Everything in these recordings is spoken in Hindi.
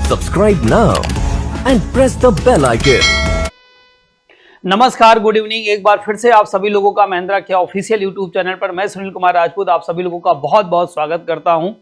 Subscribe now and press the bell icon. नमस्कार, गुड इवनिंग। एक बार फिर से आप सभी लोगों का महिंद्रा के ऑफिशियल यूट्यूब चैनल पर मैं सुनील कुमार राजपूत आप सभी लोगों का बहुत बहुत स्वागत करता हूं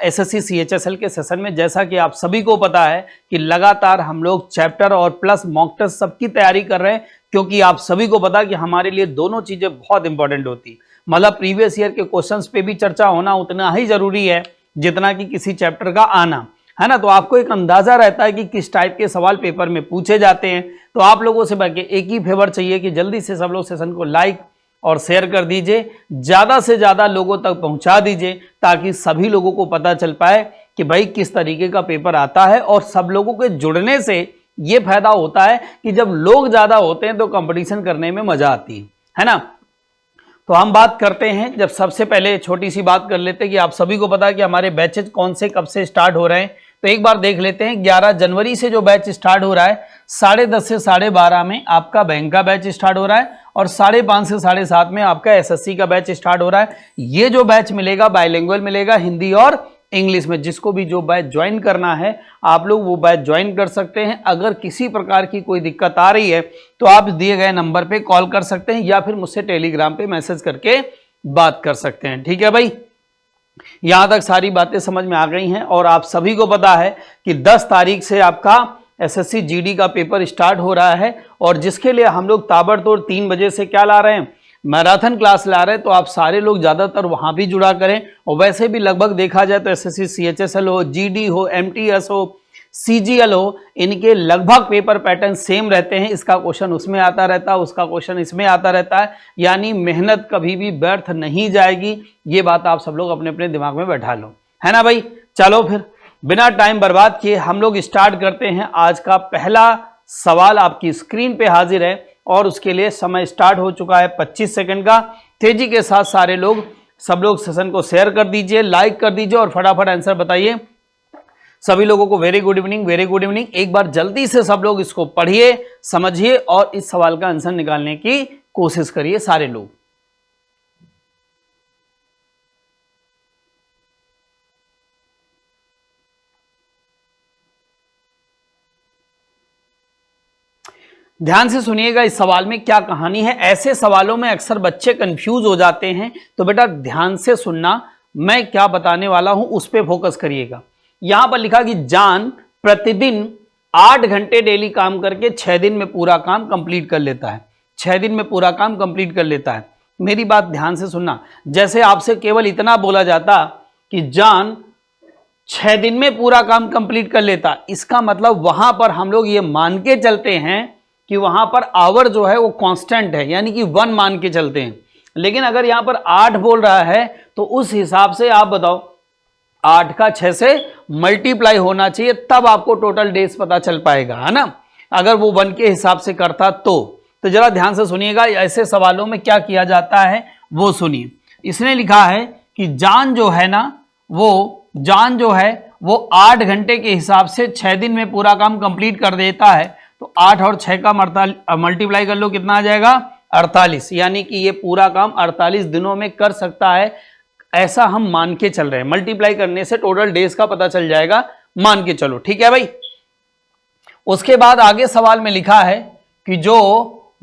एसएससी सीएचएसएल के सेशन में। जैसा कि आप सभी को पता है कि लगातार हम लोग चैप्टर और प्लस मॉक टेस्ट सबकी तैयारी कर रहे हैं, क्योंकि आप सभी को पता है कि हमारे लिए दोनों चीजें बहुत इंपॉर्टेंट होती। मतलब प्रीवियस ईयर के क्वेश्चंस पे भी चर्चा होना उतना ही जरूरी है जितना कि किसी चैप्टर का आना, है ना। तो आपको एक अंदाजा रहता है कि किस टाइप के सवाल पेपर में पूछे जाते हैं। तो आप लोगों से बल्कि एक ही फेवर चाहिए कि जल्दी से सब लोग सेशन को लाइक और शेयर कर दीजिए, ज़्यादा से ज़्यादा लोगों तक पहुंचा दीजिए, ताकि सभी लोगों को पता चल पाए कि भाई किस तरीके का पेपर आता है। और सब लोगों के जुड़ने से ये फायदा होता है कि जब लोग ज़्यादा होते हैं तो कंपटीशन करने में मजा आती है ना। तो हम बात करते हैं, जब सबसे पहले छोटी सी बात कर लेते हैं कि आप सभी को पता है कि हमारे बैचेज कौन से कब से स्टार्ट हो रहे हैं। तो एक बार देख लेते हैं, 11 जनवरी से जो बैच स्टार्ट हो रहा है 10:30 से 12:30 में आपका बैंक का बैच स्टार्ट हो रहा है, और 5:30 से 7:30 में आपका एसएससी का बैच स्टार्ट हो रहा है। ये जो बैच मिलेगा बाइलिंगुअल मिलेगा, हिंदी और इंग्लिश में। जिसको भी जो बैच ज्वाइन करना है आप लोग वो बैच ज्वाइन कर सकते हैं। अगर किसी प्रकार की कोई दिक्कत आ रही है तो आप दिए गए नंबर पे कॉल कर सकते हैं या फिर मुझसे टेलीग्राम पे मैसेज करके बात कर सकते हैं। ठीक है भाई, यहां तक सारी बातें समझ में आ गई हैं। और आप सभी को पता है कि 10 तारीख से आपका एसएससी जीडी का पेपर स्टार्ट हो रहा है, और जिसके लिए हम लोग ताबड़तोड़ 3 बजे से क्या ला रहे हैं, मैराथन क्लास ला रहे हैं। तो आप सारे लोग ज़्यादातर वहां भी जुड़ा करें। और वैसे भी लगभग देखा जाए तो एसएससी सीएचएसएल हो, जीडी हो, एमटीएस हो, सीजीएल हो, इनके लगभग पेपर पैटर्न सेम रहते हैं। इसका क्वेश्चन उसमें आता रहता है, उसका क्वेश्चन इसमें आता रहता है, यानी मेहनत कभी भी व्यर्थ नहीं जाएगी। ये बात आप सब लोग अपने अपने दिमाग में बैठा लो, है ना भाई। चलो फिर बिना टाइम बर्बाद किए हम लोग स्टार्ट करते हैं। आज का पहला सवाल आपकी स्क्रीन पे हाजिर है, और उसके लिए समय स्टार्ट हो चुका है 25 सेकंड का। तेजी के साथ सारे लोग सब लोग सेशन को शेयर कर दीजिए, लाइक कर दीजिए और फटाफट आंसर बताइए। सभी लोगों को very good evening, very good evening. एक बार जल्दी से सब लोग इसको पढ़िए, समझिए और इस सवाल का आंसर निकालने की कोशिश करिए सारे लोग। ध्यान से सुनिएगा, इस सवाल में क्या कहानी है। ऐसे सवालों में अक्सर बच्चे कंफ्यूज हो जाते हैं, तो बेटा ध्यान से सुनना, मैं क्या बताने वाला हूं उस पर फोकस करिएगा। यहां पर लिखा कि जान प्रतिदिन 8 घंटे डेली काम करके 6 दिन में पूरा काम कंप्लीट कर लेता है। 6 दिन में पूरा काम कंप्लीट कर लेता है। मेरी बात ध्यान से सुनना। जैसे आपसे केवल इतना बोला जाता कि जान 6 दिन में पूरा काम कंप्लीट कर लेता, इसका मतलब वहां पर हम लोग ये मान के चलते हैं कि वहां पर आवर जो है वो कांस्टेंट है, यानी कि 1 मान के चलते हैं। लेकिन अगर यहां पर 8 बोल रहा है तो उस हिसाब से आप बताओ 8 का 6 से मल्टीप्लाई होना चाहिए, तब आपको टोटल डेज पता चल पाएगा, है ना। अगर वो 1 के हिसाब से करता तो जरा ध्यान से सुनिएगा। ऐसे सवालों में क्या किया जाता है वो सुनिए। इसने लिखा है कि जान जो है ना, जान जो है वो 8 घंटे के हिसाब से 6 दिन में पूरा काम कंप्लीट कर देता है। तो 8 और 6 का मल्टीप्लाई कर लो, कितना आ जाएगा 48, यानी कि ये पूरा काम 48 दिनों में कर सकता है। ऐसा हम मान के चल रहे हैं, मल्टीप्लाई करने से टोटल डेज का पता चल जाएगा, मान के चलो, ठीक है भाई। उसके बाद आगे सवाल में लिखा है कि जो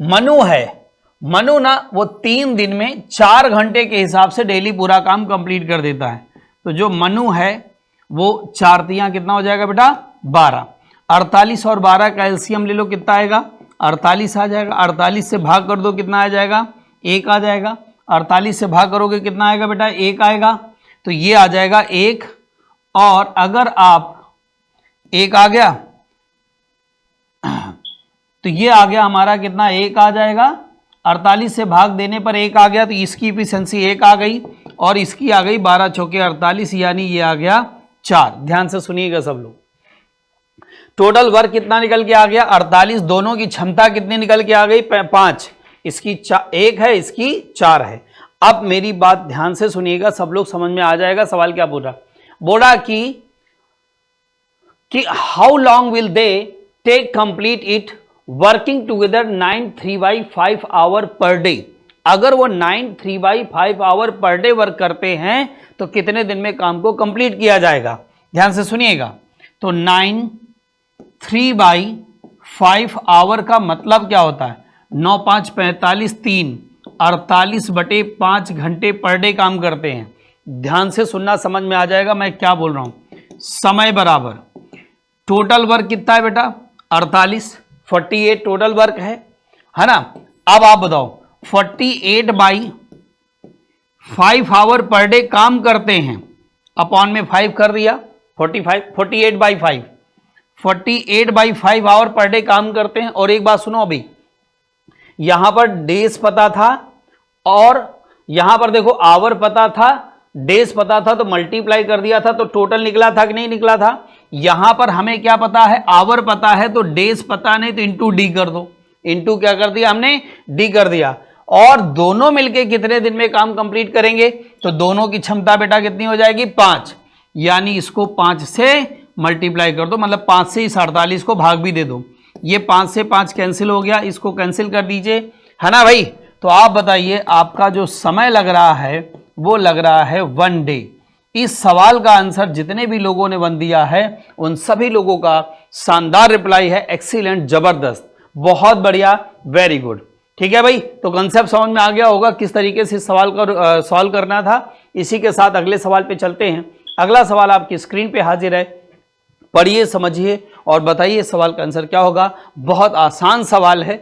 मनु है, मनु ना वो 3 दिन में 4 घंटे के हिसाब से डेली पूरा काम कंप्लीट कर देता है। तो जो मनु है वो 4 तियां कितना हो जाएगा बेटा 12। 48 और 12 का एलसीएम ले लो, कितना आएगा 48 आ जाएगा। 48 से भाग कर दो, कितना आ जाएगा 1 आ जाएगा। 48 से भाग करोगे कितना आएगा बेटा 1 आएगा। तो ये आ जाएगा 1, और अगर आप 1 आ गया तो ये आ गया हमारा कितना 1 आ जाएगा। 48 से भाग देने पर 1 आ गया, तो इसकी इफिशिएंसी 1 आ गई, और इसकी आ गई 12 चौके 48, यानी ये आ गया 4। ध्यान से सुनिएगा सब लोग। टोटल वर्क कितना निकल के आ गया 48, दोनों की क्षमता कितनी निकल के आ गई 5। इसकी 1 है, इसकी 4 है। अब मेरी बात ध्यान से सुनिएगा, सब लोग समझ में आ जाएगा सवाल क्या बोला कि how long will they take complete it working together 9 3/5 hour per day. अगर वो 9 3/5 आवर पर डे वर्क करते हैं तो कितने दिन में काम को कंप्लीट किया जाएगा। ध्यान से सुनिएगा। तो 9 3/5 आवर का मतलब क्या होता है? 9 5 45 3 48/5 घंटे पर डे काम करते हैं। ध्यान से सुनना, समझ में आ जाएगा मैं क्या बोल रहा हूं। समय बराबर टोटल वर्क कितना है बेटा? 48, 48 टोटल वर्क है ना। अब आप बताओ 48/5 आवर पर डे काम करते हैं, अपॉन में 5 कर दिया, 48/5 48/5 आवर पर डे काम करते हैं। और एक बात सुनो, अभी यहां पर डेज पता था और यहां पर देखो आवर पता था, डेज पता था, तो मल्टीप्लाई कर दिया था तो टोटल निकला था कि नहीं निकला था? यहां पर हमें क्या पता है? आवर पता है, तो डेज पता नहीं तो इंटू डी कर दो। इंटू क्या कर दिया हमने? डी कर दिया। और दोनों मिलके कितने दिन में काम कंप्लीट करेंगे? तो दोनों की क्षमता बेटा कितनी हो जाएगी? 5। यानी इसको 5 से मल्टीप्लाई कर दो, मतलब 5 से इस 48 को भाग भी दे दो। ये 5 से 5 कैंसिल हो गया, इसको कैंसिल कर दीजिए, है ना भाई। तो आप बताइए आपका जो समय लग रहा है वो लग रहा है 1 डे। इस सवाल का आंसर जितने भी लोगों ने 1 दिया है उन सभी लोगों का शानदार रिप्लाई है एक्सीलेंट, जबरदस्त, बहुत बढ़िया, वेरी गुड। ठीक है भाई, तो कंसेप्ट समझ में आ गया होगा किस तरीके से इस सवाल का सॉल्व करना था। इसी के साथ अगले सवाल पे चलते हैं। अगला सवाल आपकी स्क्रीन पे हाजिर है, पढ़िए, समझिए और बताइए सवाल का आंसर क्या होगा। बहुत आसान सवाल है,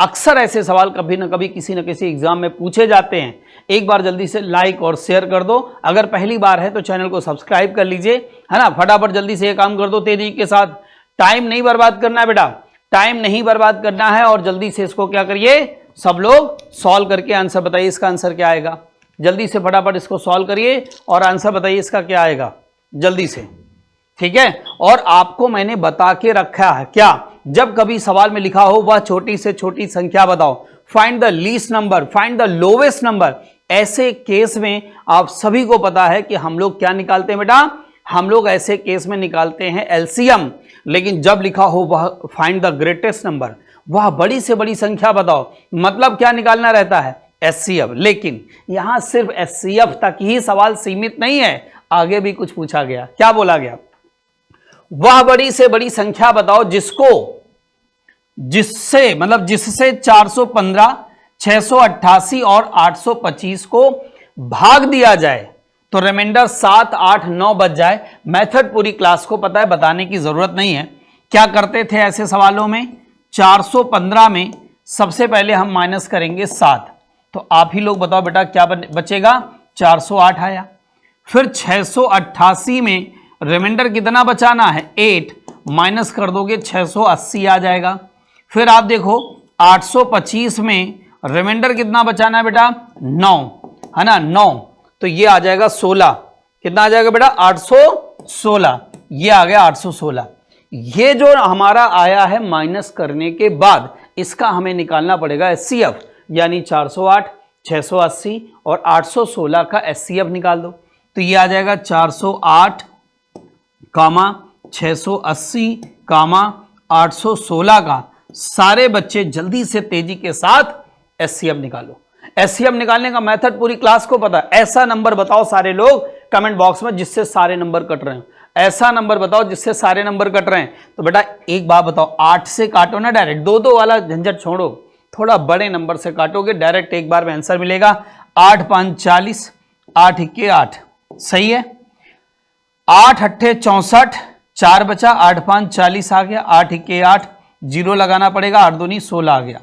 अक्सर ऐसे सवाल कभी ना कभी किसी न किसी एग्जाम में पूछे जाते हैं। एक बार जल्दी से लाइक और शेयर कर दो, अगर पहली बार है तो चैनल को सब्सक्राइब कर लीजिए, है ना। फटाफट जल्दी से ये काम कर दो तेजी के साथ, टाइम नहीं बर्बाद करना है बेटा, टाइम नहीं बर्बाद करना है। और जल्दी से इसको क्या करिए, सब लोग सॉल्व करके आंसर बताइए इसका आंसर क्या आएगा। जल्दी से फटाफट इसको सॉल्व करिए और आंसर बताइए इसका क्या आएगा, जल्दी से, ठीक है। और आपको मैंने बता के रखा है क्या, जब कभी सवाल में लिखा हो वह छोटी से छोटी संख्या बताओ, find the least number, find the lowest number, ऐसे केस में आप सभी को पता है कि हम लोग क्या निकालते हैं बेटा, हम लोग ऐसे केस में निकालते हैं एलसीएम। लेकिन जब लिखा हो वह फाइंड द ग्रेटेस्ट नंबर, वह बड़ी से बड़ी संख्या बताओ, मतलब क्या निकालना रहता है, एचसीएफ। लेकिन यहां सिर्फ एचसीएफ तक ही सवाल सीमित नहीं है, आगे भी कुछ पूछा गया। क्या बोला गया, वह बड़ी से बड़ी संख्या बताओ जिससे 415, 688 और 825 को भाग दिया जाए तो रिमाइंडर 7, 8, 9 बच जाए। मेथड पूरी क्लास को पता है, बताने की जरूरत नहीं है। क्या करते थे ऐसे सवालों में, 415 में सबसे पहले हम माइनस करेंगे 7, तो आप ही लोग बताओ बेटा क्या बचेगा, 408 आया। फिर 688 में रिमाइंडर कितना बचाना है, 8, माइनस कर दोगे 680 आ जाएगा। फिर आप देखो 825 में रिमाइंडर कितना बचाना है बेटा, 9, है ना, 9, तो ये आ जाएगा 16, कितना आ जाएगा बेटा, 816, ये आ गया 816। ये जो हमारा आया है माइनस करने के बाद, इसका हमें निकालना पड़ेगा एचसीएफ, यानी 408, 680 और 816 का एचसीएफ निकाल दो, तो ये आ जाएगा 408, 680, 816 का। सारे बच्चे जल्दी से तेजी के साथ एचसीएफ निकालो। एचसीएफ निकालने का मेथड पूरी क्लास को पता है। ऐसा नंबर बताओ सारे लोग कमेंट बॉक्स में जिससे सारे नंबर कट रहे हैं, ऐसा नंबर बताओ जिससे सारे नंबर कट रहे हैं। तो बेटा एक बात बताओ, 8 से काटो ना डायरेक्ट, 2-2 वाला झंझट छोड़ो, थोड़ा बड़े नंबर से काटोगे, डायरेक्ट एक बार में आंसर मिलेगा। 8 5 40, 8 1 8, सही है। 8 8 64, 4 बचा, 8 5 40 आ गया, 8 1 8, 0 लगाना पड़ेगा, 8 2 16 आ गया।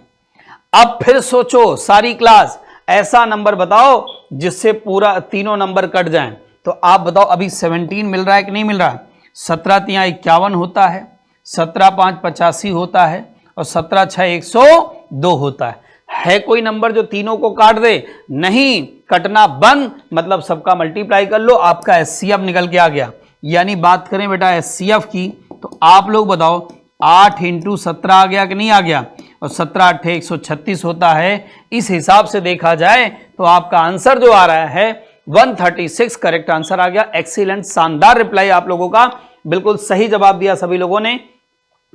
अब फिर सोचो सारी क्लास, ऐसा नंबर बताओ जिससे पूरा तीनों नंबर कट जाएं। तो आप बताओ अभी 17 मिल रहा है कि नहीं मिल रहा है, 17 3 51 होता है, 17 5 85 होता है और 17 6 102 होता है कोई नंबर जो तीनों को काट दे, नहीं कटना बंद, मतलब सबका मल्टीप्लाई कर लो, आपका एचसीएफ निकल के आ गया। यानी बात करें बेटा एचसीएफ की, तो आप लोग बताओ 8 × 17 आ गया कि नहीं आ गया, और 17 8 136 होता है। इस हिसाब से देखा जाए तो आपका आंसर जो आ रहा है 136 करेक्ट आंसर आ गया। एक्सीलेंट, शानदार रिप्लाई आप लोगों का, बिल्कुल सही जवाब दिया सभी लोगों ने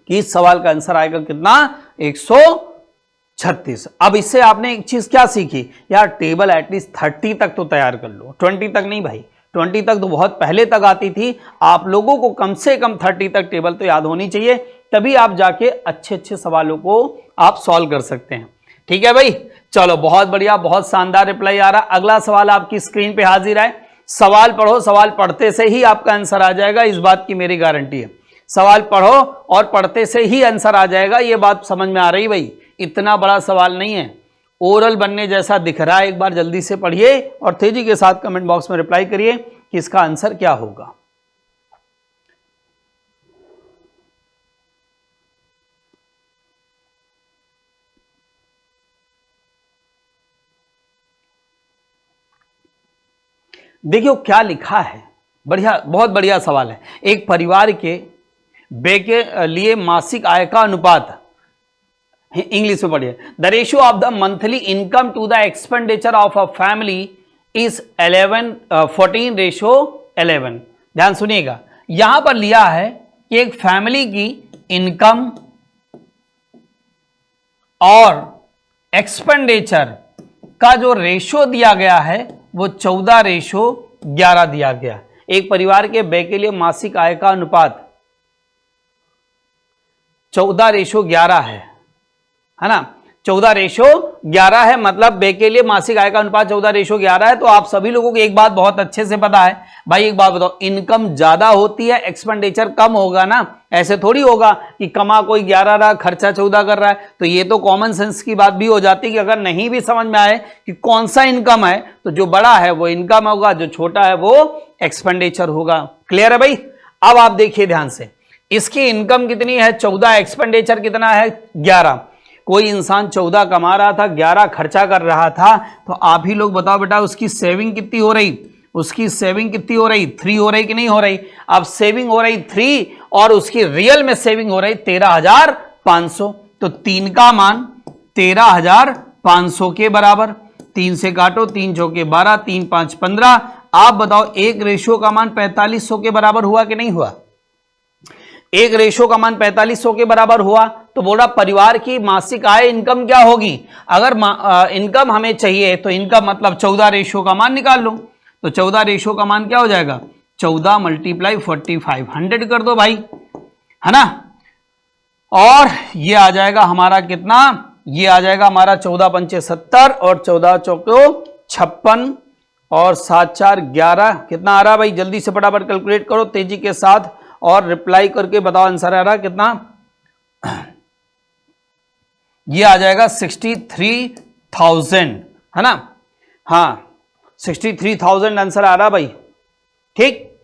कि इस सवाल का आंसर आएगा कितना, 136। अब इससे आपने एक चीज क्या सीखी यार, टेबल एटलीस्ट 30 तक तो तैयार कर लो, 20 तक नहीं भाई, 20 तक तो बहुत पहले तक आती थी। आप लोगों को कम से कम 30 तक टेबल तो याद होनी चाहिए, तभी आप जाके अच्छे अच्छे सवालों को आप सॉल्व कर सकते हैं। ठीक है भाई, चलो बहुत बढ़िया, बहुत शानदार रिप्लाई आ रहा। अगला सवाल आपकी स्क्रीन पे हाजिर है। सवाल पढ़ो, सवाल पढ़ते से ही आपका आंसर आ जाएगा, इस बात की मेरी गारंटी है। सवाल पढ़ो और पढ़ते से ही आंसर आ जाएगा, ये बात समझ में आ रही भाई? इतना बड़ा सवाल नहीं है, ओरल बनने जैसा दिख रहा है। एक बार जल्दी से पढ़िए और तेजी के साथ कमेंट बॉक्स में रिप्लाई करिए कि इसका आंसर क्या होगा। देखियो क्या लिखा है, बढ़िया, बहुत बढ़िया सवाल है। एक परिवार के व्यय के लिए मासिक आय का अनुपात, इंग्लिश में पढ़िए। The ratio of the monthly income to the expenditure of a family is 14:11। ध्यान सुनिएगा, यहां पर लिया है कि एक फैमिली की इनकम और एक्सपेंडिचर का जो रेशो दिया गया है वो 14:11 दिया गया। एक परिवार के व्यय के लिए मासिक आय का अनुपात 14:11 है ना। 14:11 है, मतलब व्यय के लिए मासिक आय का अनुपात 14:11 है। तो आप सभी लोगों को एक बात बहुत अच्छे से पता है भाई, एक बात बताओ, इनकम ज्यादा होती है एक्सपेंडिचर कम होगा ना। ऐसे थोड़ी होगा कि कमा कोई 11 रहा, खर्चा 14 कर रहा है। तो ये तो कॉमन सेंस की बात भी हो जाती है कि अगर नहीं भी समझ में आए कि कौन सा इनकम है, तो जो बड़ा है वो इनकम होगा, जो छोटा है वो एक्सपेंडिचर होगा। क्लियर है भाई? अब आप देखिए ध्यान से, इसकी इनकम कितनी है 14, एक्सपेंडिचर कितना है 11। कोई इंसान 14 कमा रहा था, 11 खर्चा कर रहा था, तो आप ही लोग बताओ बेटा उसकी सेविंग कितनी हो रही? उसकी सेविंग कितनी हो रही? 3 हो रही कि नहीं हो रही? अब सेविंग हो रही 3 और उसकी रियल में सेविंग हो रही 13,500। तो 3 का मान 13,500 के बराबर। 3 से काटो, 3 चौके 12, 3 5 15। आप बताओ एक रेशियो का मान 4500 के बराबर हुआ कि नहीं हुआ? एक रेशो का मान 4500 के बराबर हुआ। तो बोला परिवार की मासिक आय इनकम क्या होगी? अगर इनकम हमें चाहिए तो इनकम मतलब 14 रेशो का मान निकाल लो। तो 14 रेशो का मान क्या हो जाएगा? 14 × 45, 100 कर दो भाई, है ना। और ये आ जाएगा हमारा कितना? ये आ जाएगा हमारा 14 पंचे 70 और 14 चौको 56 और 7 4 11। कितना आ रहा भाई? जल्दी से फटाफट कैलकुलेट करो तेजी के साथ और रिप्लाई करके बताओ आंसर आ रहा कितना। ये आ जाएगा 63,000, है ना। हाँ 63,000 आंसर आ रहा भाई। ठीक,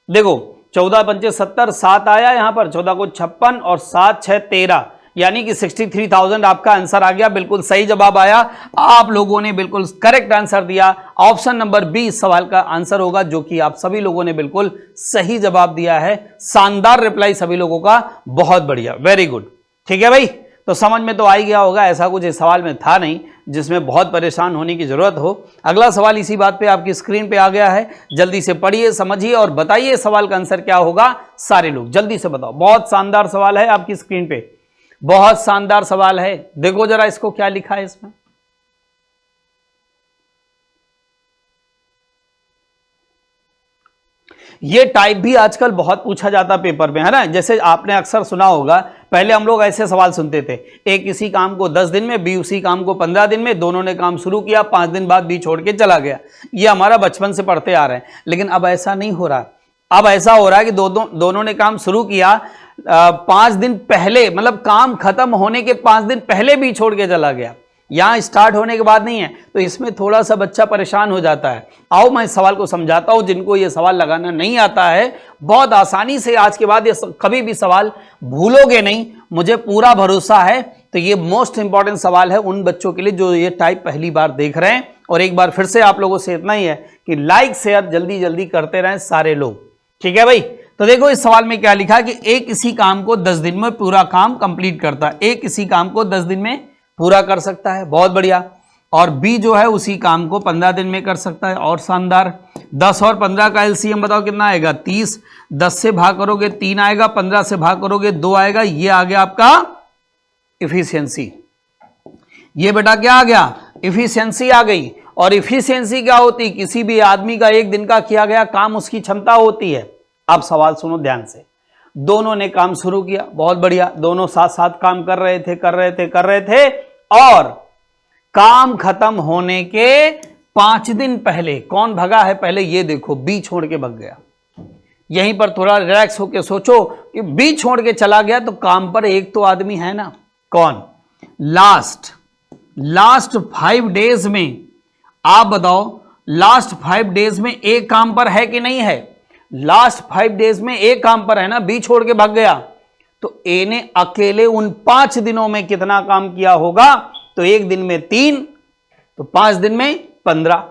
देखो 14 पंचे 70, 7 आया यहां पर, 14 को 56 और 7 6 13, यानी कि 63,000 आपका आंसर आ गया। बिल्कुल सही जवाब आया, आप लोगों ने बिल्कुल करेक्ट आंसर दिया। ऑप्शन नंबर बी इस सवाल का आंसर होगा, जो कि आप सभी लोगों ने बिल्कुल सही जवाब दिया है। शानदार रिप्लाई सभी लोगों का, बहुत बढ़िया, वेरी गुड। ठीक है भाई, तो समझ में तो आ ही गया होगा, ऐसा कुछ इस सवाल में था नहीं जिसमें बहुत परेशान होने की जरूरत हो। अगला सवाल इसी बात पे आपकी स्क्रीन पे आ गया है, जल्दी से पढ़िए, समझिए और बताइए सवाल का आंसर क्या होगा। सारे लोग जल्दी से बताओ। बहुत शानदार सवाल है आपकी स्क्रीन पे, बहुत शानदार सवाल है। देखो जरा इसको क्या लिखा है इसमें। ये टाइप भी आजकल बहुत पूछा जाता पेपर में, है ना। जैसे आपने अक्सर सुना होगा, पहले हम लोग ऐसे सवाल सुनते थे, ए किसी काम को 10 दिन में, बी उसी काम को 15 दिन में, दोनों ने काम शुरू किया, 5 दिन बाद बी छोड़ के चला गया। ये हमारा बचपन से पढ़ते आ रहे हैं, लेकिन अब ऐसा नहीं हो रहा। अब ऐसा हो रहा है कि दोनों ने काम शुरू किया, 5 दिन पहले, मतलब काम खत्म होने के 5 दिन पहले भी छोड़ के चला गया, यहां स्टार्ट होने के बाद नहीं है। तो इसमें थोड़ा सा बच्चा परेशान हो जाता है। आओ मैं इस सवाल को समझाता हूं, जिनको ये सवाल लगाना नहीं आता है, बहुत आसानी से आज के बाद ये कभी भी सवाल भूलोगे नहीं, मुझे पूरा भरोसा है। तो ये मोस्ट इंपॉर्टेंट सवाल है उन बच्चों के लिए जो ये टाइप पहली बार देख रहे हैं। और एक बार फिर से आप लोगों से इतना ही है कि लाइक शेयर जल्दी जल्दी करते रहें सारे लोग। ठीक है भाई, तो देखो इस सवाल में क्या लिखा कि एक इसी काम को 10 दिन में पूरा काम कंप्लीट करता है। एक इसी काम को 10 दिन में पूरा कर सकता है, बहुत बढ़िया। और बी जो है उसी काम को 15 दिन में कर सकता है, और शानदार। 10 और 15 का एलसीएम बताओ कितना आएगा? 30। 10 से भाग करोगे 3 आएगा, 15 से भाग करोगे 2 आएगा। ये आ गया आपका इफिशियंसी। ये बेटा क्या आ गया? इफिशियंसी आ गई। और इफिशियंसी क्या होती? किसी भी आदमी का एक दिन का किया गया काम उसकी क्षमता होती है। अब सवाल सुनो ध्यान से। दोनों ने काम शुरू किया, बहुत बढ़िया, दोनों साथ साथ काम कर रहे थे और काम खत्म होने के 5 दिन पहले कौन भगा है? पहले ये देखो, बी छोड़ के भग गया। यहीं पर थोड़ा रिलैक्स होकर सोचो कि बी छोड़ के चला गया तो काम पर एक तो आदमी है ना, कौन? लास्ट 5 डेज में आप बताओ, लास्ट 5 डेज में एक काम पर है कि नहीं है? लास्ट 5 डेज में एक काम पर है ना, बी छोड़ के भाग गया। तो ए ने अकेले उन 5 दिनों में कितना काम किया होगा? तो एक दिन में 3, तो 5 दिन में 15।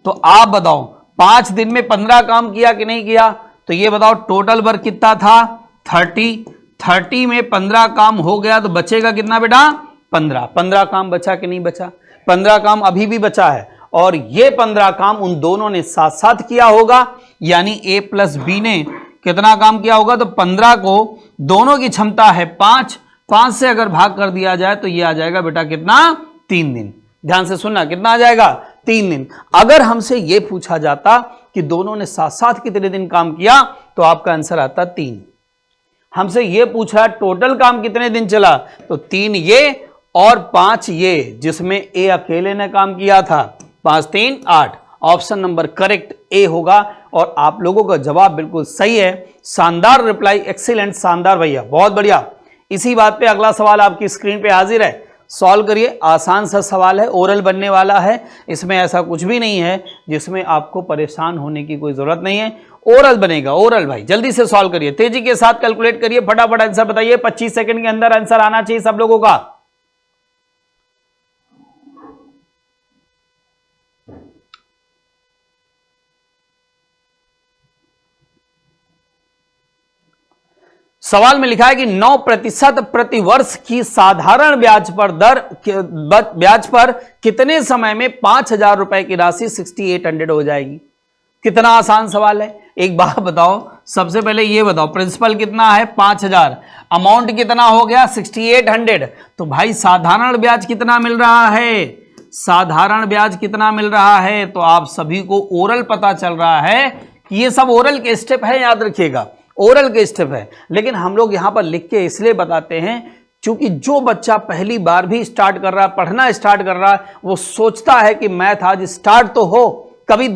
तो आप बताओ 5 दिन में 15 काम किया कि नहीं किया? तो ये बताओ टोटल वर्क कितना था? 30 में 15 काम हो गया तो बचेगा कितना बेटा? 15 काम बचा कि नहीं बचा? 15 काम अभी भी बचा है और ये 15 काम उन दोनों ने साथ साथ किया होगा, यानी ए प्लस बी ने कितना काम किया होगा? तो 15 को दोनों की क्षमता है 5 से अगर भाग कर दिया जाए तो ये आ जाएगा बेटा कितना? 3 दिन। ध्यान से सुनना, कितना आ जाएगा? 3 दिन। अगर हमसे ये पूछा जाता कि दोनों ने साथ साथ कितने दिन काम किया तो आपका आंसर आता 3। हमसे ये पूछा टोटल काम कितने दिन चला, तो 3 ये और 5 ये, जिसमें ए अकेले ने काम किया था। 5 3 8। ऑप्शन नंबर करेक्ट ए होगा और आप लोगों का जवाब बिल्कुल सही है। शानदार रिप्लाई, एक्सीलेंट, शानदार भैया, बहुत बढ़िया। इसी बात पे अगला सवाल आपकी स्क्रीन पे हाजिर है, सॉल्व करिए। आसान सा सवाल है, ओरल बनने वाला है, इसमें ऐसा कुछ भी नहीं है जिसमें आपको परेशान होने की कोई जरूरत नहीं है। ओरल बनेगा, ओरल भाई, जल्दी से सॉल्व करिए, तेजी के साथ कैलकुलेट करिए, फटाफट आंसर बताइए। 25 सेकंड के अंदर आंसर आना चाहिए सब लोगों का। सवाल में लिखा है कि 9% प्रति वर्ष की साधारण ब्याज पर कितने समय में 5,000 रुपए की राशि 6800 हो जाएगी? कितना आसान सवाल है, एक बात बताओ। सबसे पहले ये बताओ, प्रिंसिपल कितना है? 5,000, अमाउंट कितना हो गया? 6800। तो भाई साधारण ब्याज कितना मिल रहा है? साधारण ब्याज कितना मिल रहा है? तो आप सभी को ओरल पता चल रहा है कि ये सब ओरल के स्टेप है, याद रखिएगा, ओरल के स्टेप है। लेकिन हम लोग यहां पर लिख के इसलिए बताते हैं क्योंकि जो बच्चा पहली बार भी स्टार्ट कर रहा है, पढ़ना स्टार्ट कर रहा है, वो सोचता है कि मैथ आज स्टार्ट तो हो, कभी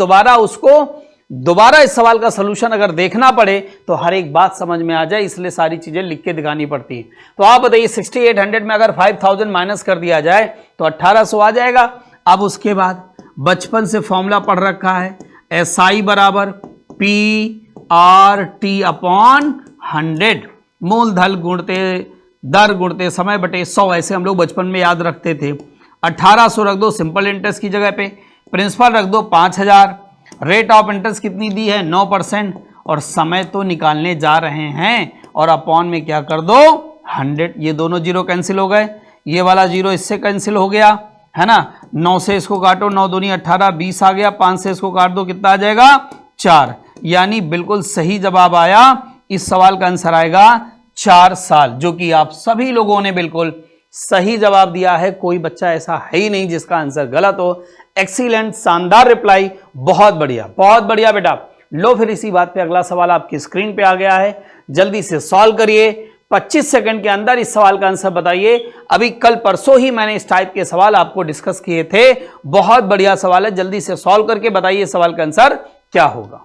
दोबारा इस सवाल का सलूशन अगर देखना पड़े तो हर एक बात समझ में आ जाए, इसलिए सारी चीजें लिख के दिखानी पड़ती है। तो आप बताइए 6800 में अगर 5000 माइनस कर दिया जाए तो 1800 आ जाएगा। अब उसके बाद बचपन से फॉर्मूला पढ़ रखा है, SI बराबर PRT अपॉन 100, मूलधन गुणते दर गुणते समय बटे 100, ऐसे हम लोग बचपन में याद रखते थे। 1800 रख दो सिंपल इंटरेस्ट की जगह पे, प्रिंसिपल रख दो 5000, रेट ऑफ इंटरेस्ट कितनी दी है? 9%, और समय तो निकालने जा रहे हैं और अपॉन में क्या कर दो? 100। ये दोनों जीरो कैंसिल हो गए, ये वाला जीरो इससे कैंसिल हो गया है ना। 9 से इसको काटो, 9 दूनी 18, 20 आ गया। 5 से इसको काट दो, कितना आ जाएगा? 4। यानी बिल्कुल सही जवाब आया, इस सवाल का आंसर आएगा 4 साल, जो कि आप सभी लोगों ने बिल्कुल सही जवाब दिया है। कोई बच्चा ऐसा है ही नहीं जिसका आंसर गलत हो। एक्सीलेंट, शानदार रिप्लाई, बहुत बढ़िया बेटा। लो फिर इसी बात पे अगला सवाल आपकी स्क्रीन पे आ गया है, जल्दी से सॉल्व करिए। 25 सेकंड के अंदर इस सवाल का आंसर बताइए। अभी कल परसों ही मैंने इस टाइप के सवाल आपको डिस्कस किए थे, बहुत बढ़िया सवाल है, जल्दी से सॉल्व करके बताइए सवाल का आंसर क्या होगा।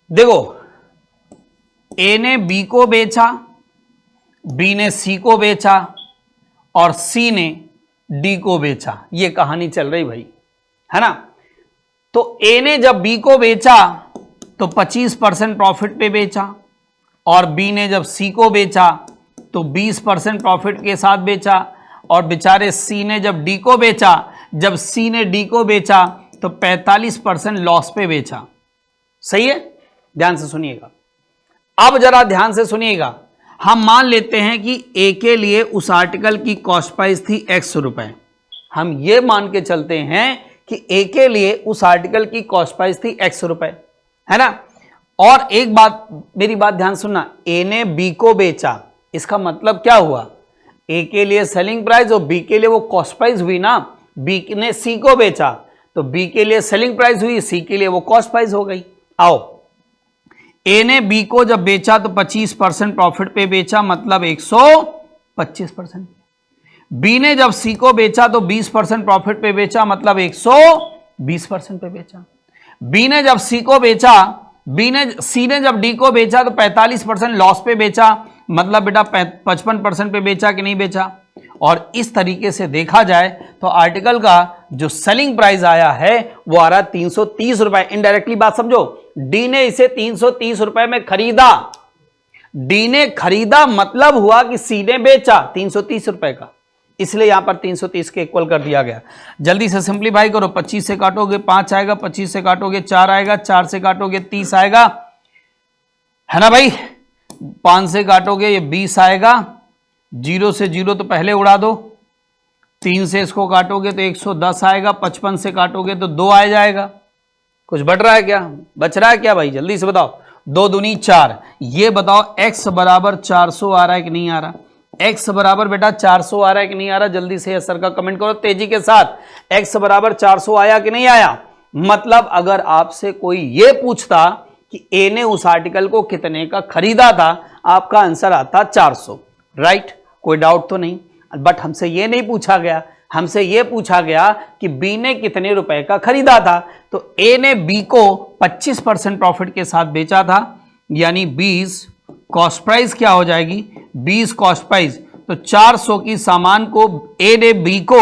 देखो, ए ने बी को बेचा, बी ने सी को बेचा और सी ने डी को बेचा, ये कहानी चल रही भाई, है ना। तो ए ने जब बी को बेचा तो 25% प्रॉफिट पे बेचा, और बी ने जब सी को बेचा तो 20% प्रॉफिट के साथ बेचा, और बेचारे सी ने जब डी को बेचा, जब सी ने डी को बेचा तो 45% लॉस पे बेचा। सही है, ध्यान से सुनिएगा। अब जरा ध्यान से सुनिएगा, हम मान लेते हैं कि ए के लिए उस आर्टिकल की कॉस्ट प्राइस थी x रुपए। हम ये मान के चलते हैं कि ए के लिए उस आर्टिकल की कॉस्ट प्राइस थी x रुपए, है ना। और एक बात, मेरी बात ध्यान सुनना, ए ने बी को बेचा, इसका मतलब क्या हुआ, ए के लिए सेलिंग प्राइस और बी के लिए वो कॉस्ट प्राइस हुई ना। बी ने सी को बेचा तो बी के लिए सेलिंग प्राइस हुई, सी के लिए वो कॉस्ट प्राइस हो गई। आओ, ए ने बी को जब बेचा तो 25% प्रॉफिट पे बेचा, मतलब 125%। बी ने जब सी को बेचा तो 20% प्रॉफिट पे बेचा, मतलब 120% पे बेचा। बी ने जब सी को बेचा, सी ने जब डी को बेचा तो 45% लॉस पे बेचा, मतलब बेटा 55% पे बेचा कि नहीं बेचा। और इस तरीके से देखा जाए तो आर्टिकल का जो सेलिंग प्राइस आया है वो आ रहा 330 रुपए। इनडायरेक्टली बात समझो, डी ने इसे 330 रुपए में खरीदा, डी ने खरीदा मतलब हुआ कि सी ने बेचा 330 रुपए का, इसलिए यहां पर 330 के इक्वल कर दिया गया। जल्दी से सिंप्लीफाई करो, 25 से काटोगे 5 आएगा, 25 से काटोगे 4 आएगा, 4 से काटोगे 30 आएगा, है ना भाई। 5 से काटोगे ये 20 आएगा, 0 से 0 तो पहले उड़ा दो, 3 से इसको काटोगे तो 110 आएगा, 55 से काटोगे तो 2 आ जाएगा। कुछ बढ़ रहा है क्या, बच रहा है क्या भाई, जल्दी से बताओ। 2 दूनी 4, ये बताओ x बराबर 400 आ रहा है कि नहीं आ रहा। x बराबर बेटा 400 आ रहा है कि नहीं आ रहा, जल्दी से सर का कमेंट करो तेजी के साथ। x बराबर 400 आया कि नहीं आया। मतलब अगर आपसे कोई ये पूछता कि ए ने उस आर्टिकल को कितने का खरीदा था, आपका आंसर आता 400, राइट, कोई डाउट तो नहीं। बट हमसे ये नहीं पूछा गया, हमसे ये पूछा गया कि बी ने कितने रुपए का खरीदा था। तो ए ने बी को 25% प्रॉफिट के साथ बेचा था, यानी 20 कॉस्ट प्राइस क्या हो जाएगी, 20 कॉस्ट प्राइस। तो 400 की सामान को ए ने बी को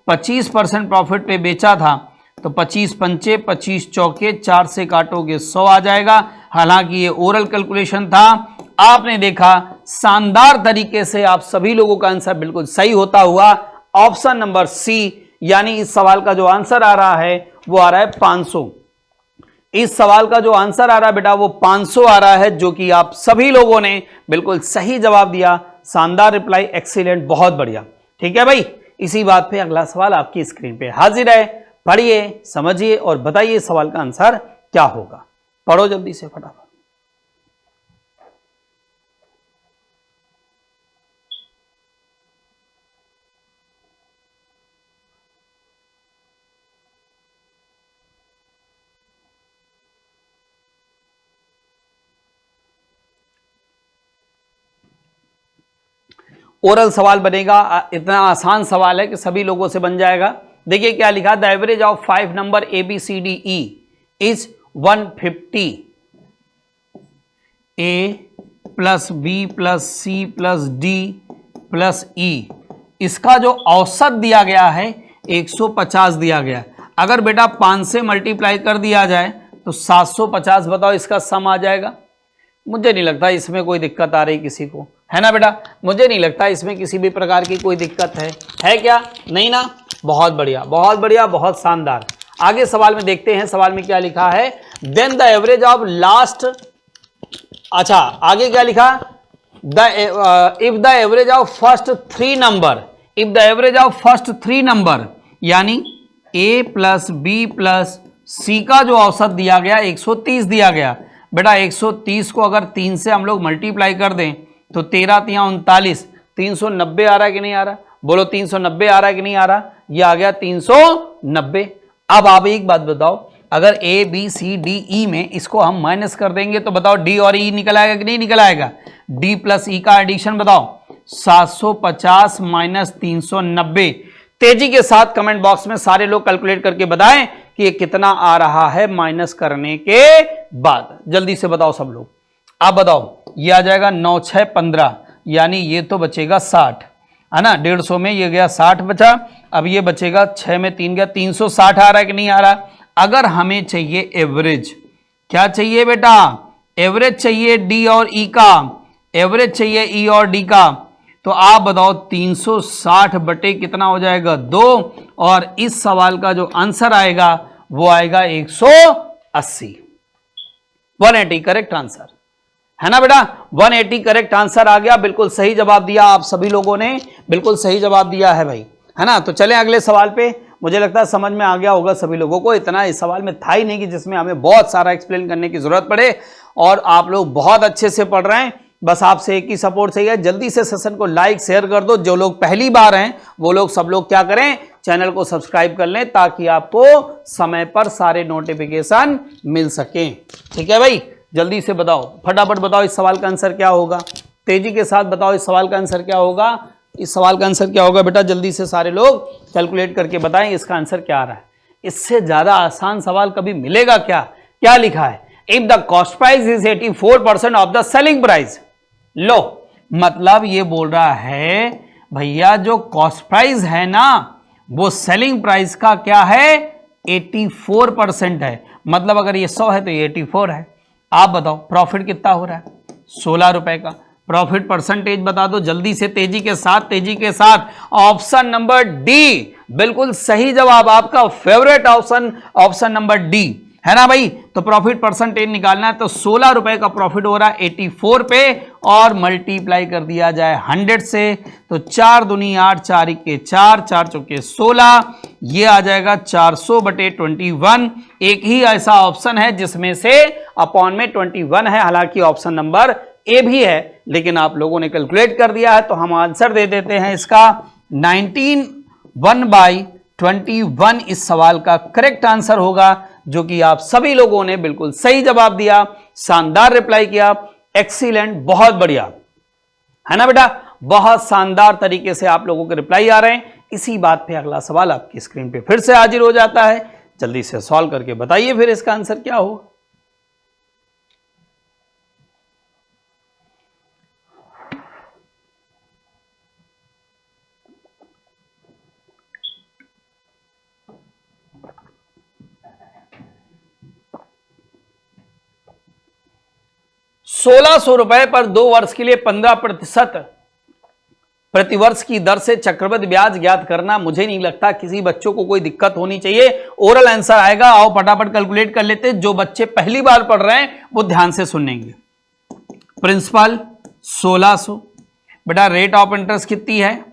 25% प्रॉफिट पे बेचा था, तो 25 पंचे 25 चौके, 4 से काटोगे 100 आ जाएगा। हालांकि ये ओरल कैलकुलेशन था, आपने देखा शानदार तरीके से आप सभी लोगों का आंसर बिल्कुल सही होता हुआ ऑप्शन नंबर सी, यानी इस सवाल का जो आंसर आ रहा है वो आ रहा है 500। इस सवाल का जो आंसर आ रहा है बेटा वो 500 आ रहा है, जो कि आप सभी लोगों ने बिल्कुल सही जवाब दिया। शानदार रिप्लाई, एक्सीलेंट, बहुत बढ़िया। ठीक है भाई, इसी बात पे अगला सवाल आपकी स्क्रीन पे हाजिर है। पढ़िए, समझिए और बताइए इस सवाल का आंसर क्या होगा। पढ़ो जल्दी से फटाफट। ओरल सवाल बनेगा, इतना आसान सवाल है कि सभी लोगों से बन जाएगा। देखिए क्या लिखा, the average of 5 number A B C D E is 150। A plus B plus C plus D plus E, इसका जो औसत दिया गया है 150 दिया गया। अगर बेटा 5 से मल्टीप्लाई कर दिया जाए तो 750, बताओ इसका सम आ जाएगा। मुझे नहीं लगता इसमें कोई दिक्कत आ रही किसी को, है ना बेटा। मुझे नहीं लगता इसमें किसी भी प्रकार की कोई दिक्कत है क्या, नहीं ना। बहुत बढ़िया, बहुत बढ़िया, बहुत शानदार। आगे सवाल में देखते हैं, सवाल में क्या लिखा है। Then the average of last, अच्छा आगे क्या लिखा, if the average of first 3 number, if the average of first 3 number, यानी A plus B plus C का जो औसत दिया गया 130 दिया गया। बेटा 130 को अगर 3 से हम लोग मल्टीप्लाई कर दें तो 13 तिया 39, 390 आ रहा है कि नहीं आ रहा, बोलो 390 आ रहा है कि नहीं आ रहा, ये आ गया 390। अब आप एक बात बताओ, अगर ए बी सी डी ई में इसको हम माइनस कर देंगे तो बताओ डी और ई निकल आएगा कि नहीं निकल आएगा। डी प्लस ई का एडिशन बताओ, 750 माइनस 390। तेजी के साथ कमेंट बॉक्स में सारे लोग कैलकुलेट करके बताएं कि ये कितना आ रहा है माइनस करने के बाद। जल्दी से बताओ सब लोग, आप बताओ। ये आ जाएगा 9 6 15, यानी ये तो बचेगा 60, है ना। 150 में ये गया 60 बचा, अब ये बचेगा 6 में 3 गया, 360 आ रहा है कि नहीं आ रहा। अगर हमें चाहिए एवरेज, क्या चाहिए बेटा, एवरेज चाहिए डी और ई का, एवरेज चाहिए ई और डी का। तो आप बताओ 360 बटे कितना हो जाएगा 2, और इस सवाल का जो आंसर आएगा वो आएगा 180, 180 करेक्ट आंसर, है ना बेटा। 180 करेक्ट आंसर आ गया, बिल्कुल सही जवाब दिया आप सभी लोगों ने, बिल्कुल सही जवाब दिया है भाई, है ना। तो चलें अगले सवाल पे। मुझे लगता है समझ में आ गया होगा सभी लोगों को, इतना इस सवाल में था ही नहीं कि जिसमें हमें बहुत सारा एक्सप्लेन करने की जरूरत पड़े, और आप लोग बहुत अच्छे से पढ़ रहे हैं। बस आपसे एक ही सपोर्ट चाहिए, जल्दी से सेशन को लाइक शेयर कर दो। जो लोग पहली बार हैं वो लोग सब लोग क्या करें, चैनल को सब्सक्राइब कर लें, ताकि आपको समय पर सारे नोटिफिकेशन मिल सकें। ठीक है भाई, जल्दी से बताओ, फटाफट बताओ इस सवाल का आंसर क्या होगा, तेजी के साथ बताओ इस सवाल का आंसर क्या होगा। इस सवाल का आंसर क्या होगा बेटा, जल्दी से सारे लोग कैलकुलेट करके बताएं इसका आंसर क्या आ रहा है। इससे ज्यादा आसान सवाल कभी मिलेगा क्या। क्या लिखा है, if the cost price is 84% of the selling price. लो, मतलब ये बोल रहा है भैया जो कॉस्ट प्राइस है ना वो सेलिंग प्राइस का क्या है, 84% है। मतलब अगर ये 100 है तो ये 84 है। आप बताओ प्रॉफिट कितना हो रहा है, 16 रुपए का। प्रॉफिट परसेंटेज बता दो जल्दी से, तेजी के साथ, तेजी के साथ। ऑप्शन नंबर डी बिल्कुल सही जवाब, आपका favourite option, option number D, है ना भाई। तो प्रॉफिट परसेंटेज निकालना है तो 16 रुपए का प्रॉफिट हो रहा है 84 पे, और मल्टीप्लाई कर दिया जाए 100 से, तो 4 दूनी 8, 4 के 4, 4 चौके 16, ये आ जाएगा 400/21। एक ही ऐसा ऑप्शन है जिसमें से अपॉन में 21 है, हालांकि ऑप्शन नंबर ए भी है, लेकिन आप लोगों ने कैलकुलेट कर दिया है तो हम आंसर दे देते हैं इसका 19/21 इस सवाल का करेक्ट आंसर होगा, जो कि आप सभी लोगों ने बिल्कुल सही जवाब दिया, शानदार रिप्लाई किया, एक्सीलेंट, बहुत बढ़िया, है ना बेटा। बहुत शानदार तरीके से आप लोगों के रिप्लाई आ रहे हैं। इसी बात पे अगला सवाल आपकी स्क्रीन पे फिर से हाजिर हो जाता है, जल्दी से सॉल्व करके बताइए फिर इसका आंसर क्या होगा। ₹1600 पर 2 वर्ष के लिए 15% प्रतिवर्ष की दर से चक्रवृद्धि ब्याज ज्ञात करना। मुझे नहीं लगता किसी बच्चों को कोई दिक्कत होनी चाहिए, ओरल आंसर आएगा। आओ फटाफट कैलकुलेट कर लेते हैं। जो बच्चे पहली बार पढ़ रहे हैं वो ध्यान से सुनेंगे। प्रिंसिपल 1600, बेटा रेट ऑफ इंटरेस्ट कितनी है,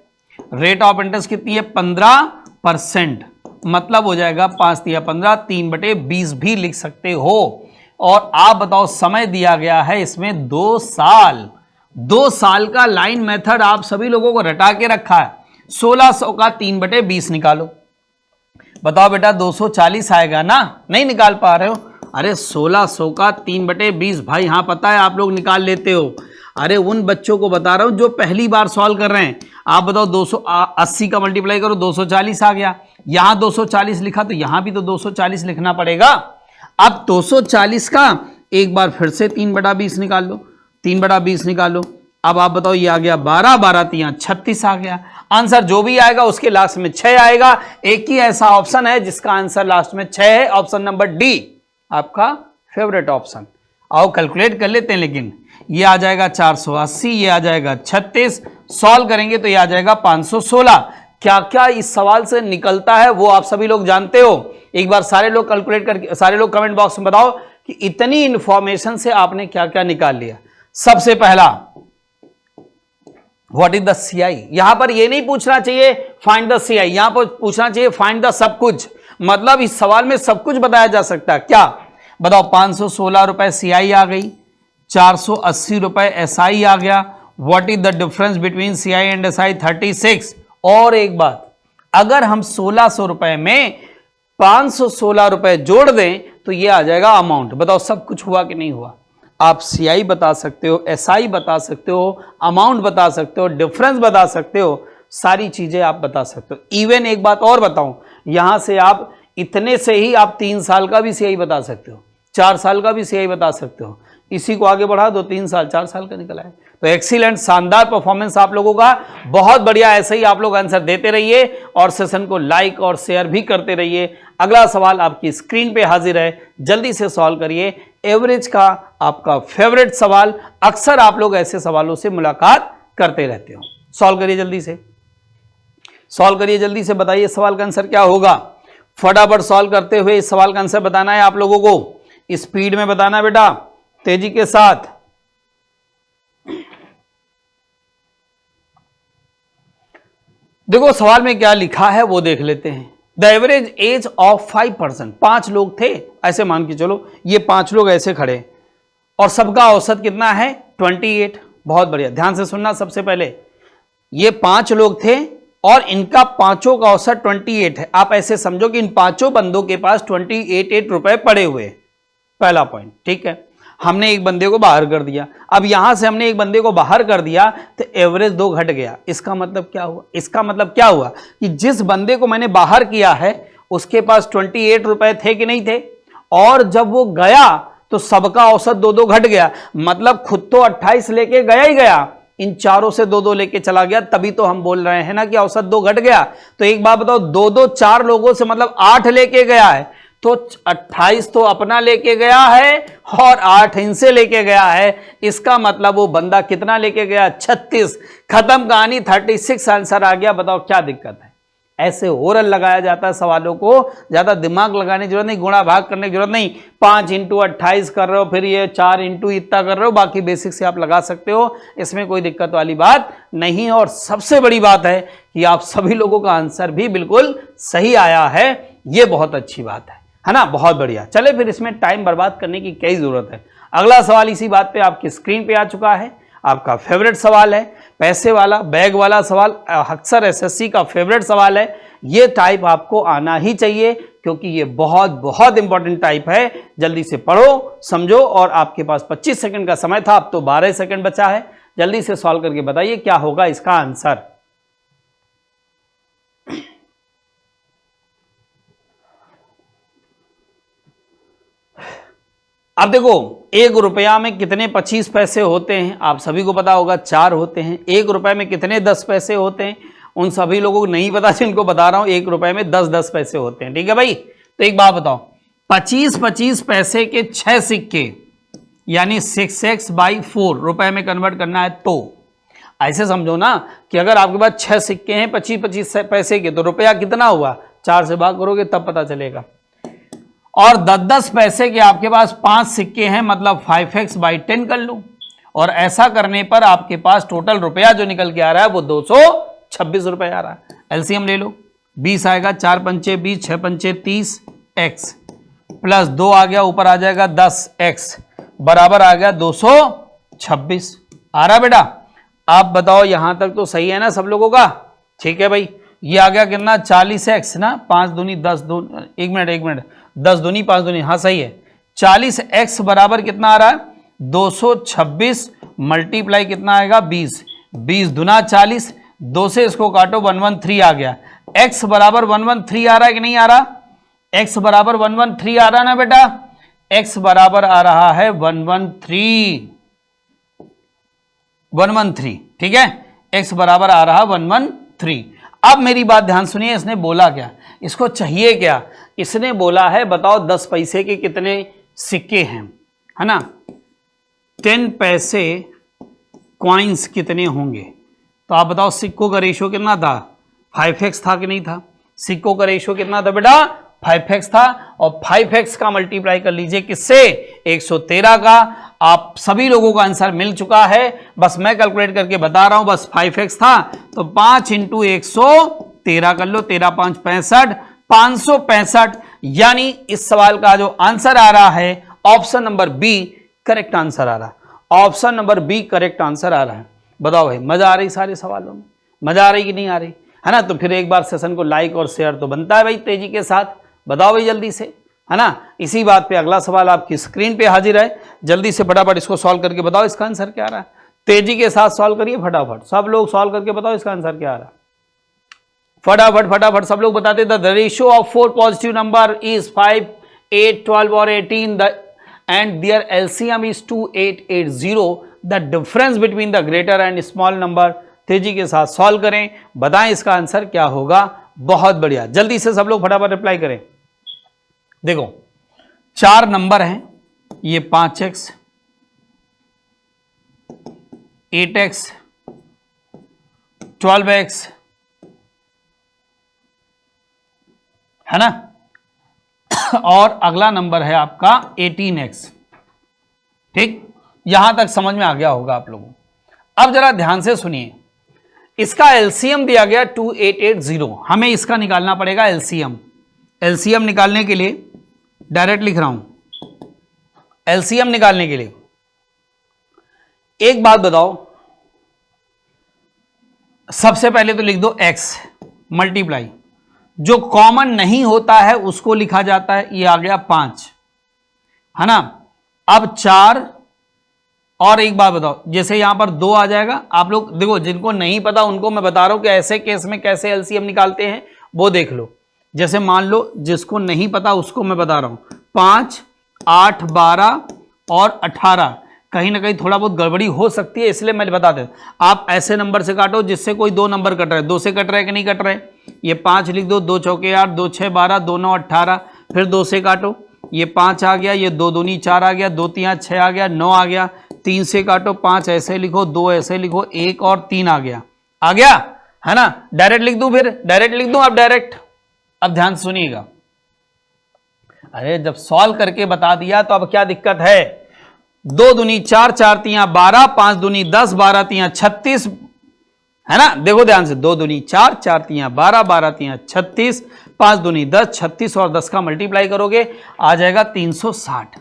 रेट ऑफ इंटरेस्ट कितनी है, 15%, मतलब हो जाएगा 5 तिया 15, 3/20 भी लिख सकते हो। और आप बताओ समय दिया गया है इसमें 2 साल। 2 साल का लाइन मेथड आप सभी लोगों को रटा के रखा है। 1600 का 3/20 निकालो, बताओ बेटा 240 आएगा ना, नहीं निकाल पा रहे हो। अरे 1600 का 3/20 भाई, हाँ पता है आप लोग निकाल लेते हो। अरे उन बच्चों को बता रहा हूं जो पहली बार सॉल्व कर रहे हैं। आप बताओ 280 का मल्टीप्लाई करो, 240 आ गया। यहां 240 लिखा तो यहां भी तो 240 लिखना पड़ेगा। अब 240 का एक बार फिर से 3/20 निकाल लो, 3/20 निकालो। अब आप बताओ ये आ गया 12, 12 तिया 36 आ गया। आंसर जो भी आएगा उसके लास्ट में 6 आएगा। एक ही ऐसा ऑप्शन है जिसका आंसर लास्ट में 6 है, ऑप्शन नंबर डी, आपका फेवरेट ऑप्शन। आओ कैलकुलेट कर लेते हैं। लेकिन ये आ जाएगा 480, ये आ जाएगा 36, सॉल्व करेंगे तो ये आ जाएगा 516। क्या क्या इस सवाल से निकलता है वो आप सभी लोग जानते हो। एक बार सारे लोग कैलकुलेट करके, सारे लोग कमेंट बॉक्स में बताओ कि इतनी इंफॉर्मेशन से आपने क्या क्या निकाल लिया। सबसे पहला, व्हाट इज द सीआई। यहां पर ये नहीं पूछना चाहिए फाइंड द सीआई, यहां पर पूछना चाहिए फाइंड द सब कुछ। मतलब इस सवाल में सब कुछ बताया जा सकता है। क्या बताओ, 516 रुपए सीआई आ गई, 480 रुपए एसआई आ गया। What is the difference between CI and SI, 36। और एक बात, अगर हम 1600 रुपए में 516 रुपए जोड़ दें तो ये आ जाएगा अमाउंट। बताओ सब कुछ हुआ कि नहीं हुआ। आप सीआई बता सकते हो, एसआई बता सकते हो, अमाउंट बता सकते हो, डिफरेंस बता सकते हो, सारी चीजें आप बता सकते हो। इवन एक बात और बताऊं, यहां से आप इतने से ही आप 3 साल का भी सीआई बता सकते हो, 4 साल का भी सीआई बता सकते हो। इसी को आगे बढ़ा दो, 3 साल 4 साल का निकला है। तो एक्सीलेंट, शानदार परफॉर्मेंस आप लोगों का, बहुत बढ़िया। ऐसे ही आप लोग आंसर देते रहिए और सेशन को लाइक और शेयर भी करते रहिए। अगला सवाल आपकी स्क्रीन पे हाजिर है, जल्दी से सॉल्व करिए। एवरेज का आपका फेवरेट सवाल, अक्सर आप लोग ऐसे सवालों से मुलाकात करते रहते हो। सॉल्व करिए जल्दी से, सॉल्व करिए जल्दी से, बताइए सवाल का आंसर क्या होगा। फटाफट सॉल्व करते हुए इस सवाल का आंसर बताना है आप लोगों को, स्पीड में बताना बेटा, तेजी के साथ। देखो सवाल में क्या लिखा है वो देख लेते हैं। The average age of 5 person, 5 लोग थे, ऐसे मान के चलो ये 5 लोग ऐसे खड़े और सबका औसत कितना है 28। बहुत बढ़िया, ध्यान से सुनना। सबसे पहले ये 5 लोग थे और इनका पांचों का औसत 28 है। आप ऐसे समझो कि इन 5 बंदों के पास 28 रुपए पड़े हुए। पहला पॉइंट, ठीक है। हमने एक बंदे को बाहर कर दिया, अब यहां से हमने एक बंदे को बाहर कर दिया तो एवरेज 2 घट गया। इसका मतलब क्या हुआ? इसका मतलब क्या हुआ कि जिस बंदे को मैंने बाहर किया है उसके पास 28 रुपए थे कि नहीं थे, और जब वो गया तो सबका औसत 2-2 घट गया। मतलब खुद तो 28 लेके गया ही गया, इन चारों से 2-2 लेके चला गया, तभी तो हम बोल रहे हैं ना कि औसत 2 घट गया। तो एक बात बताओ, 2-2 4 लोगों से मतलब 8 लेके गया है, तो 28 तो अपना लेके गया है और 8 इनसे लेके गया है। इसका मतलब वो बंदा कितना लेके गया? 36। खत्म कहानी, 36 आंसर आ गया। बताओ क्या दिक्कत है? ऐसे ओरल लगाया जाता है सवालों को, ज्यादा दिमाग लगाने की जरूरत नहीं, गुणा भाग करने की जरूरत नहीं। 5 इंटू 28 कर रहे हो, फिर ये 4 इंटू इतना कर रहे हो, बाकी बेसिक से आप लगा सकते हो, इसमें कोई दिक्कत वाली बात नहीं है। और सबसे बड़ी बात है कि आप सभी लोगों का आंसर भी बिल्कुल सही आया है, ये बहुत अच्छी बात है ना। बहुत बढ़िया। चले फिर इसमें टाइम बर्बाद करने की क्या जरूरत है। अगला सवाल इसी बात पे आपकी स्क्रीन पे आ चुका है, आपका फेवरेट सवाल है, पैसे वाला बैग वाला सवाल, अक्सर एसएससी का फेवरेट सवाल है। ये टाइप आपको आना ही चाहिए क्योंकि ये बहुत बहुत इंपॉर्टेंट टाइप है। जल्दी से पढ़ो, समझो, और आपके पास 25 सेकंड का समय था, अब तो 12 सेकंड बचा है। जल्दी से सॉल्व करके बताइए क्या होगा इसका आंसर। अब देखो, 1 रुपया में कितने 25 पैसे होते हैं आप सभी को पता होगा, 4 होते हैं। 1 रुपए में कितने 10 पैसे होते हैं उन सभी लोगों को नहीं पता, जिनको बता रहा हूं। 1 रुपए में 10-10 पैसे होते हैं, ठीक है भाई। तो एक बात बताओ, 25-25 पैसे के 6 सिक्के यानी 6x/4 रुपए में कन्वर्ट करना है, तो ऐसे समझो ना कि अगर आपके पास 6 सिक्के हैं 25-25 पैसे के, तो रुपया कितना हुआ? 4 से भाग करोगे तब पता चलेगा। और 10-10 पैसे के आपके पास 5 सिक्के हैं, मतलब 5x/10 कर लो। और ऐसा करने पर आपके पास टोटल रुपया जो निकल के आ रहा है वो 226 रुपए आ रहा है। एलसीएम ले लो, 20 आएगा, 4 पंचे 20, 6 पंचे 30, x प्लस 2 आ गया, ऊपर आ जाएगा 10x बराबर आ गया 226 आ रहा बेटा। आप बताओ यहां तक तो सही है ना सब लोगों का? ठीक है भाई, ये आ गया कितना? 40x ना, 5 दूनी 10 2, 1 मिनट 10 दूनी 5 दूनी, हाँ सही है। 40x बराबर कितना आ रहा है? 226 मल्टीप्लाई कितना आएगा? 20, 20 दूना 40, 2 से इसको काटो 113 आ गया। x बराबर 113 आ रहा है कि नहीं आ रहा? x बराबर 113 आ रहा ना बेटा? x बराबर आ रहा है 113, ठीक है। x बराबर आ रहा 113। अब मेरी बात ध्यान सुनिए, इसने बोला क्या, इसको चाहिए क्या? इसने बोला है बताओ 10 पैसे के कितने सिक्के हैं, है ना। 10 पैसे कॉइन्स कितने होंगे? तो आप बताओ सिक्कों का रेशियो कितना था? 5x था कि नहीं था? सिक्कों का रेशियो कितना था बेटा? 5x था। और 5x का मल्टीप्लाई कर लीजिए किससे? 113 का। आप सभी लोगों का आंसर मिल चुका है, बस मैं कैलकुलेट करके बता रहा हूं। बस 5x था तो 5 इंटू 113 कर लो, 13 5 65, 565। यानी इस सवाल का जो आंसर आ रहा है option number B correct answer आ रहा है। Option number B correct answer आ रहा है। बताओ भाई, मजा आ रही सारे सवालों में? मजा आ रही कि नहीं आ रही, है ना? तो फिर एक बार सेशन को लाइक और शेयर तो बनता है भाई तेजी के साथ। बताओ भाई जल्दी से, है ना। इसी बात पे अगला सवाल आपकी स्क्रीन पे हाजिर है, जल्दी से फटाफट इसको सॉल्व करके बताओ इसका आंसर क्या आ रहा है। तेजी के साथ सॉल्व करिए फटाफट, सब लोग सॉल्व करके बताओ इसका आंसर क्या आ रहा है। फटाफट फटाफट सब लोग बताते। The ratio of 4 positive number is 5, 8, 12 और 18 and their LCM is 2880. The difference between the greater and small number। तेजी के साथ सॉल्व करें, बताएं इसका आंसर क्या होगा। बहुत बढ़िया, जल्दी से सब लोग फटाफट रिप्लाई करें। देखो 4 नंबर हैं, ये 5x, 8x, 12x, है ना, और अगला नंबर है आपका 18x। ठीक, यहां तक समझ में आ गया होगा आप लोगों को। अब जरा ध्यान से सुनिए, इसका एलसीएम दिया गया 2880, हमें इसका निकालना पड़ेगा एलसीएम। एलसीएम निकालने के लिए डायरेक्ट लिख रहा हूं, एलसीएम निकालने के लिए एक बात बताओ, सबसे पहले तो लिख दो x मल्टीप्लाई, जो कॉमन नहीं होता है उसको लिखा जाता है, ये आ गया 5, है ना। अब 4 और एक बात बताओ, जैसे यहां पर 2 आ जाएगा, आप लोग देखो, जिनको नहीं पता उनको मैं बता रहा हूं कि ऐसे केस में कैसे एलसीएम निकालते हैं वो देख लो। जैसे मान लो जिसको नहीं पता उसको मैं बता रहा हूं, 5, 8, 12 और 18, कहीं ना कहीं थोड़ा बहुत गड़बड़ी हो सकती है, इसलिए मैं बता देता हूं। आप ऐसे नंबर से काटो जिससे कोई 2 नंबर कट रहे, 2 से कट रहे कि नहीं कट रहे। ये 5 लिख दो, 2 चौके 8, 2 6 12, 2 9 18, फिर 2 से काटो, ये 5 आ गया, ये 2 दूनी 4 आ गया, 2 3 6 आ गया, 9 आ गया, 3 से काटो, 5 ऐसे लिखो, 2 ऐसे लिखो, 1 और 3 आ गया, है ना। डायरेक्ट लिख दूं, फिर डायरेक्ट लिख दूं, अब डायरेक्ट। अब ध्यान सुनिएगा, अरे जब सॉल्व करके बता दिया तो अब क्या दिक्कत है। 2 दूनी 4, 4 तियां 12, 5 दूनी 10, 12 तियां 36, है ना। देखो ध्यान से, 2 दूनी 4, 4 तियां 12, 12 तियां 36, 5 दूनी 10, 36 और 10 का मल्टीप्लाई करोगे आ जाएगा 360,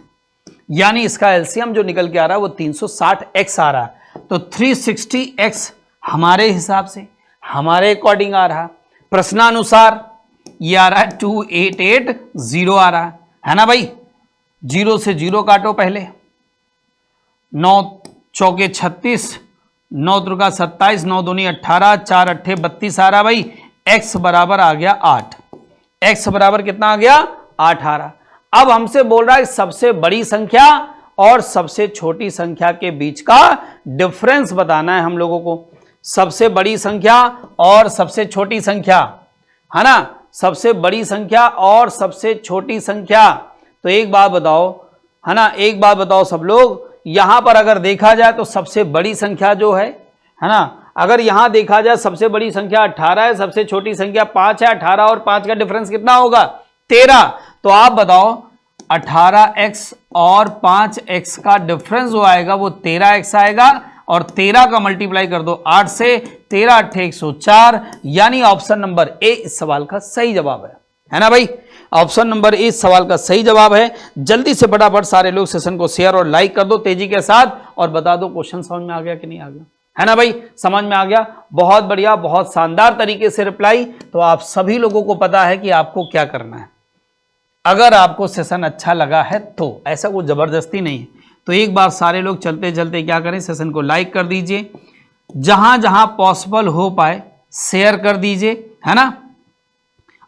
यानी इसका एलसीएम जो निकल के आ रहा है वो 360x आ रहा है। तो 360x हमारे हिसाब से, हमारे अकॉर्डिंग आ रहा, प्रश्नानुसार ये आ रहा है 2880 आ रहा है ना भाई। 0 से 0 काटो पहले, 9 चौके 36, 9 त्रिका 27, 9 दूनी 18, 4 अट्ठे 32 आ रहा भाई। x बराबर आ गया 8, x बराबर कितना आ गया 8 आ रहा। अब हमसे बोल रहा है सबसे बड़ी संख्या और सबसे छोटी संख्या के बीच का डिफरेंस बताना है हम लोगों को। सबसे बड़ी संख्या और सबसे छोटी संख्या, है ना, सबसे बड़ी संख्या और सबसे छोटी संख्या। तो एक बात बताओ, है ना, एक बात बताओ सब लोग, यहां पर अगर देखा जाए तो सबसे बड़ी संख्या जो है ना, अगर यहां देखा जाए सबसे बड़ी संख्या 18 है, सबसे छोटी संख्या 5 है। 18 और 5 का डिफरेंस कितना होगा 13। तो आप बताओ 18x और 5x का डिफरेंस जो आएगा वो 13x आएगा, और 13 का मल्टीप्लाई कर दो 8 से, 13 अट्ठे 104, यानी ऑप्शन नंबर ए इस सवाल का सही जवाब है ना भाई। ऑप्शन नंबर ए इस सवाल का सही जवाब है। जल्दी से फटाफट सारे लोग सेशन को शेयर और लाइक कर दो तेजी के साथ, और बता दो क्वेश्चन समझ में आ गया कि नहीं आ गया, है ना भाई। समझ में आ गया, बहुत बढ़िया, बहुत शानदार तरीके से रिप्लाई। तो आप सभी लोगों को पता है कि आपको क्या करना है। अगर आपको सेशन अच्छा लगा है तो, ऐसा कोई जबरदस्ती नहीं है, तो एक बार सारे लोग चलते चलते क्या करें, सेशन को लाइक कर दीजिए, जहां जहां पॉसिबल हो पाए शेयर कर दीजिए, है ना।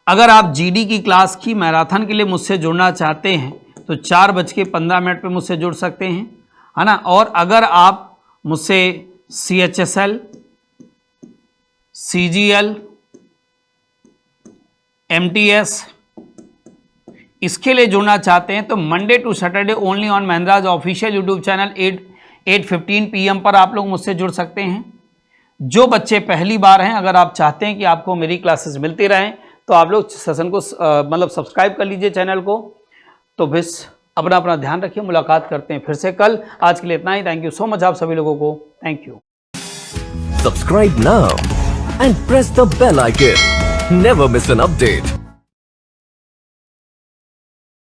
अगर आप जीडी की क्लास की मैराथन के लिए मुझसे जुड़ना चाहते हैं तो 4:15 पे मुझसे जुड़ सकते हैं, है ना। और अगर आप मुझसे CHSL, CGL, MTS इसके लिए जुड़ना चाहते हैं तो Monday to Saturday only on Mahindra's official YouTube channel 8:15 PM पर आप लोग मुझसे जुड़ सकते हैं। जो बच्चे पहली बार हैं, अगर आप चाहते हैं कि आपको मेरी क्लासेस मिलती रहें तो आप लोग सेशन को मतलब सब्सक्राइब कर लीजिए चैनल को। तो बस अपना ध्यान रखिए, मुलाकात करते हैं फिर से कल। आज के लिए इतना ही। थैंक यू सो मच आप सभी लोगों को, thank you. Subscribe now and press the bell icon. Never miss an update.